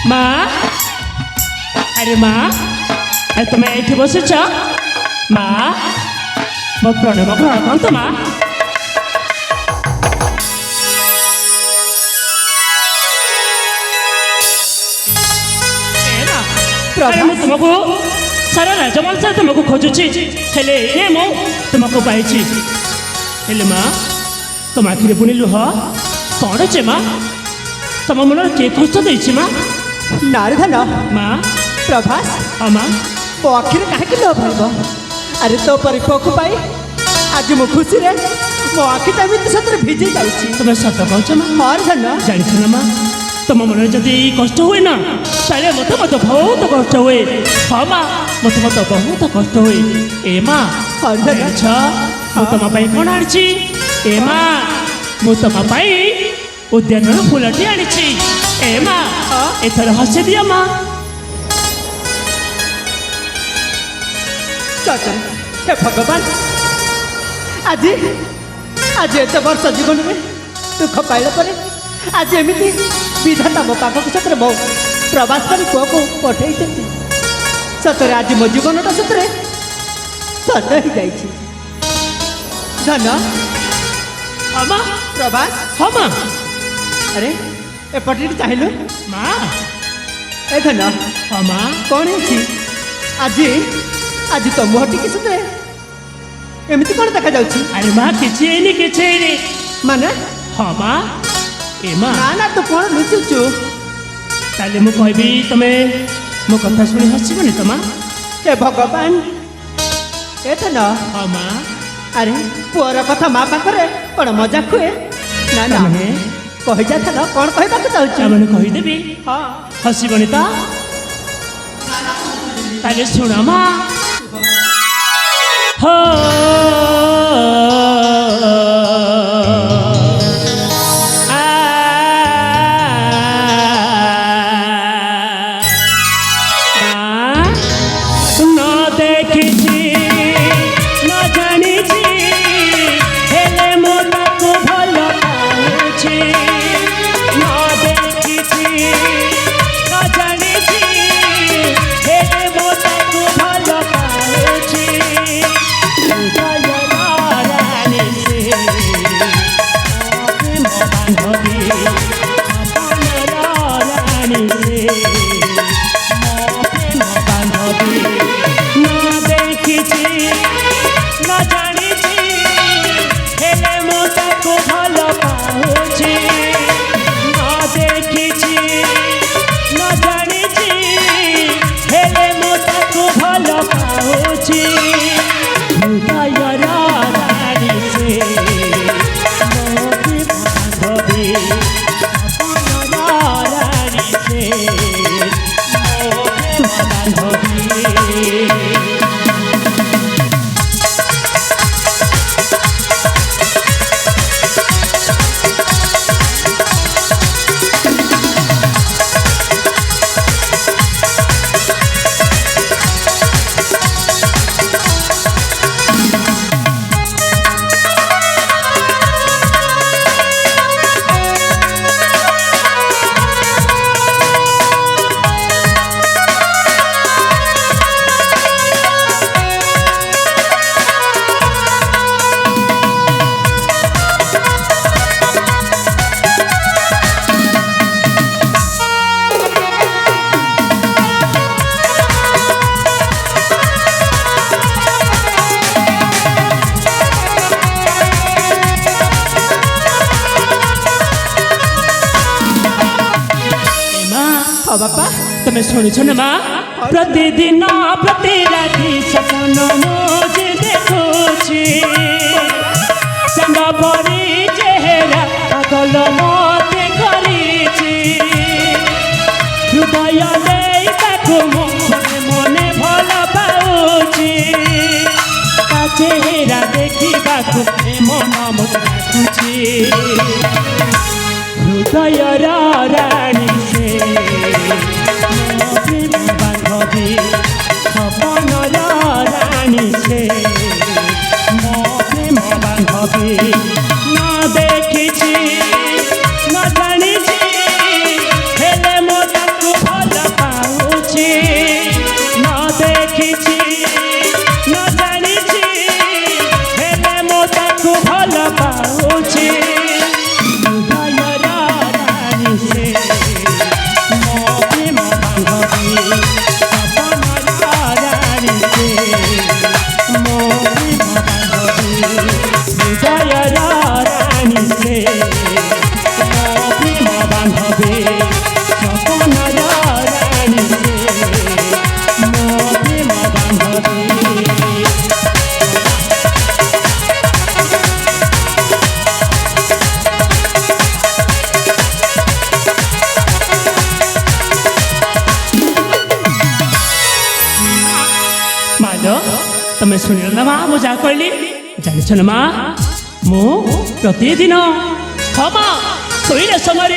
माँ अरे माँ अरे तुम ये बसुच माँ मो प्रणव ग्रहण करतु माँ अरे मैं तुमको सारा राजवंश तुमको खोजुची हेले ए मो तुमको पाइछि हेले माँ तुम आखिरे पुणी लुह कौन चे माँ तुम मन के कष्ट देछि माँ नारधन माँ प्रभास हाँ माँ मो आखिर कहीं लो भरब अरे तो परिपक्व पाई आज मु खुशी रे मो आखि एमती सतरे भिजी जाउछि तुम सत कहछ माँ नारधन जानिछ ना माँ तुम मन जदि कष्ट हुए ना ताले मत मत बहुत कष्ट हुए हाँ माँ मत मत बहुत कष्ट हुए ए माँ अच्छा मु तुम कौन आनी ए माँ मु तुम उद्यान फूलटी आनी ए माँ एथर हसी दिया माँ हे भगवान आज आज एत वर्ष जीवन में दुख पाइला पर आज एमती विधाता मो पाखक सतरे मो प्रवास कर पुआ को पठे सतरे आज मो जीवनटा सतरे धन हो जाइए धन हाँ माँ प्रभास हाँ माँ अरे एपटे चाहिए माँ ए धन हाँ माँ कौन है आज आज तो मुह टी सतरे एमती कौन देखा जाउछि अरे माँ किछि माने हाँ माँ ए माँ ना ना तू कौन लुचुचु ताले मु कहबी तमे मो कथा सुनी हसिबनी त माँ हे भगवान ए त न हाँ माँ अरे पुअर कथा माँ पाखरे कौन मजाक हुए ना ना कही जा था कौन कहबाक चाहूँ मैंने कहीदेवी हाँ हसिबनी त ताले सुन माँ हो बापा तुम्हें शुणुछ ना माँ प्रतिदिन प्रति राति सपन मुझे देखुची चंद परी चेहरा पागल मते करिची हृदय देखाकु मने मने भल पाउची ता चेहरा देखिबाकु मन मते डाकुची हृदय राणी से बांधवी सपन राणी से मोहे बांधवी न देखी न जानी हेले मो ताकू শুনিল না মা মু যা কইলি জানিছ না মা মু প্রতিদিন হ্যাঁ মা শোইলা সময়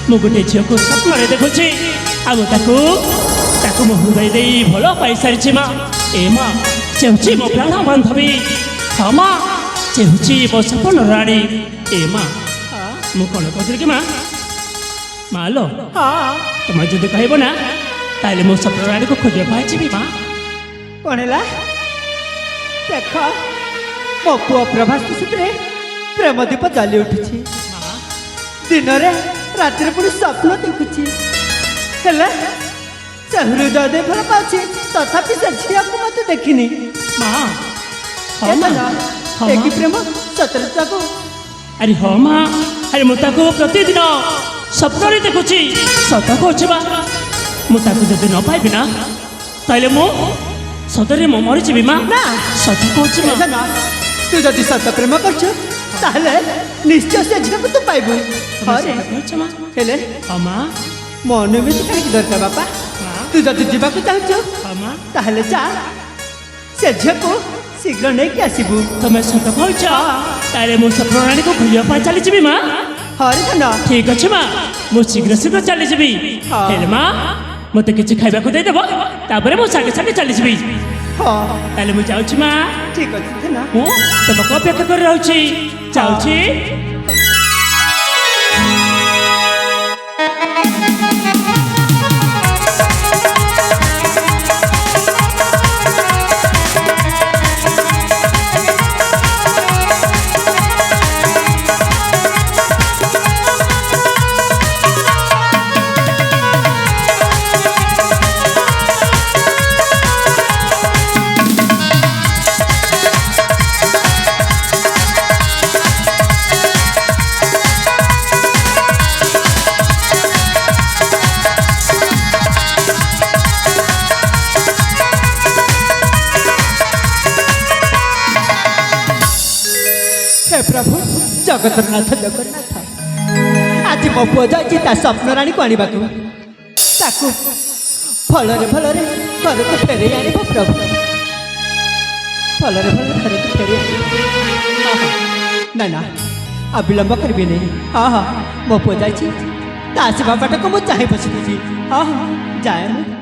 মু গোটে ঝিওকে স্বপ্ନରେ দেখুছি ଆଉ ତାକୁ ମୁଁ ହୃଦୟ ଦେଇ ଭଲ ପାଇସାରିଛି ମା ଏ ମା ସେ ହେଉଛି ମୋ ପ୍ରାଣ ବାନ୍ଧବୀ ହଁ ମା ସେ ହେଉଛି ମୋ ସପନ ରାଣୀ ଏ ମା ମୁଁ କ'ଣ କହୁଥିଲି କି ମା ଲୋ ତମେ ଯଦି କହିବ ନା ତାହେଲେ ମୋ ସପନ ରାଣୀକୁ ଖୋଜିବା ପାଇଁ ଯିବି ମା କ'ଣ ହେଲା ଦେଖ ମୋ ପୁଅ ପ୍ରଭାସ ସେଥିରେ ପ୍ରେମ ଦୀପ ଜାଲି ଉଠିଛି ଦିନରେ ରାତିରେ ପୁଣି ସ୍ୱପ୍ନ ଦେଖୁଛି ହେଲେ ସେ ହୃଦୟ ଦେଇ ଭଲ ପାଉଛି ତଥାପି ସେ ଝିଅକୁ ମୋତେ ଦେଖିନି ମା ହଁ ମା ଏ କି ପ୍ରେମ ସତରେ ତାକୁ ଆରେ ହଁ ମା ଆରେ ମୁଁ ତାକୁ ପ୍ରତିଦିନ ସ୍ୱପ୍ନରେ ଦେଖୁଛି ସତ କହୁଛି ମା ମୁଁ ତାକୁ ଯଦି ନ ପାଇବି ନା ତାହେଲେ ମୁଁ ସତରେ ମୁଁ ମରିଯିବି ମା ନା ସତ କହୁଛି ମା ତୁ ଯଦି ସତ ପ୍ରେମ କରୁଛୁ ତାହେଲେ ନିଶ୍ଚୟ ସେ ଝିଅକୁ ତୁ ପାଇବୁ ହେଲେ ହଁ ମା ମୋ ଅନୁମତି କାହିଁକି ଦରକାର ବାପା ତୁ ଯଦି ଯିବାକୁ ଚାହୁଁଛୁ ତାହେଲେ ଯା ସେ ଝିଅକୁ ଶୀଘ୍ର ନେଇକି ଆସିବୁ ତମେ ସତ କହୁଛ ତାହେଲେ ମୁଁ ସ୍ୱପ୍ନରାଣୀକୁ ଖୋଜିବା ପାଇଁ ଚାଲିଯିବି ମା ହରିଧନ ଠିକ ଅଛି ମା ମୁଁ ଶୀଘ୍ର ଚାଲିଯିବି ହେଲେ ମା ମୋତେ କିଛି ଖାଇବାକୁ ଦେଇଦେବ ତାପରେ ମୁଁ ସାଙ୍ଗେ ସାଙ୍ଗେ ଚାଲିଯିବି ହଁ ତାହେଲେ ମୁଁ ଯାଉଛି ମା ଠିକ ଅଛି ଧନ ମୁଁ ତମକୁ ଅପେକ୍ଷା କରି ରହୁଛି ଯାଉଛି ପ୍ରଭୁ ଜଗତରନାଥ ଜଗନ୍ନାଥ ଆଜି ମୋ ପୁଅ ଯାଇଛି ତା ସ୍ୱପ୍ନ ରାଣୀକୁ ଆଣିବାକୁ ତାକୁ ଭଲରେ ଭଲରେ ଘରକୁ ଫେରେଇ ଆଣିବ ପ୍ରଭୁ ଭଲରେ ଭଲରେ ଘରକୁ ଫେରେଇ ଆଣିବ ନା ନା ଆଉ ବିଳମ୍ବ କରିବିନି ହଁ ହଁ ମୋ ପୁଅ ଯାଇଛି ତା ଆସିବା ବାଟକୁ ମୁଁ ଚାହିଁ ବସିଛି ହଁ ହଁ ଯାଏ ମୁଁ